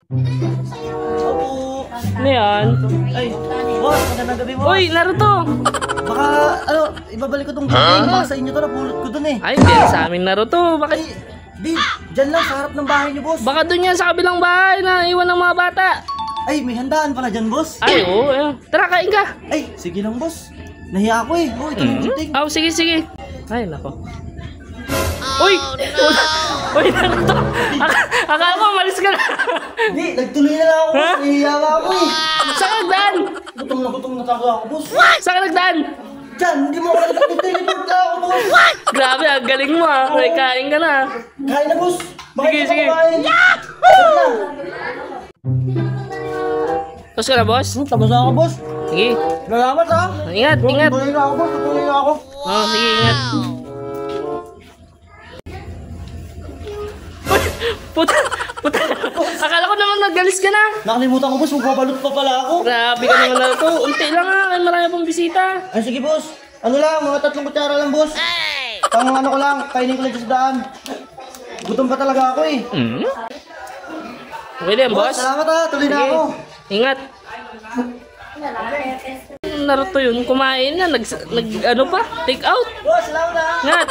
Opo. Ano yan? Ay, boss, magandang gabi, boss. Uy, Naruto! Baka, ibabalik ko tong building. Baka sa inyo to, napulot ko dun eh. Ay, hindi sa amin Naruto. Bakit? Ay, di, dyan lang, sa harap ng bahay niyo, boss. Baka doon yan sa kabilang bahay na iwan ng mga bata. Ay, may handaan pala dyan, boss. Ay, oo. Tara, kain ka. Ay, sige lang, boss. Nahiya ako eh. Oh, ito yung building. Oh, sige, sige. Ay, nako. Uy! Uy, Naruto! Akala mo, malis ka na. Hindi, nagtuloy na lang ako, boss. Nahiya nga ako eh. Saan ka nagdaan? Gutom na talaga ako, boss. Saan ka nagdaan? Dyan, hindi mo ako nag-teleport na ako, boss. Grabe, ang galing mo ah. May kain ka na. Kain na, boss. Sige, sige. Tapos ka na, boss? Tapos na ako, boss. Sige. Salamat, ha. Ingat, ingat. Tuloy na ako, boss. Tuloy na ako. Oh, sige, ingat. Uy, puta, puta. Akala ko naman nagalis ka na. Nakalimutan ko, boss. Magbabalot pa pala ako. Grabe ka naman na ito. Unti lang ha. Ay, marami pang bisita. Ay, sige, boss. Ano lang, mga 3 kutsara lang, boss. Pang ano ko lang, kainin ko lang sa daan. Gutom pa talaga ako eh. Okay din, boss. Salamat ha, tuloy na Sige. ako. Ingat. Naruto yun. Kumain na. Ano pa? Take out. Boss, salamat ha. Ingat.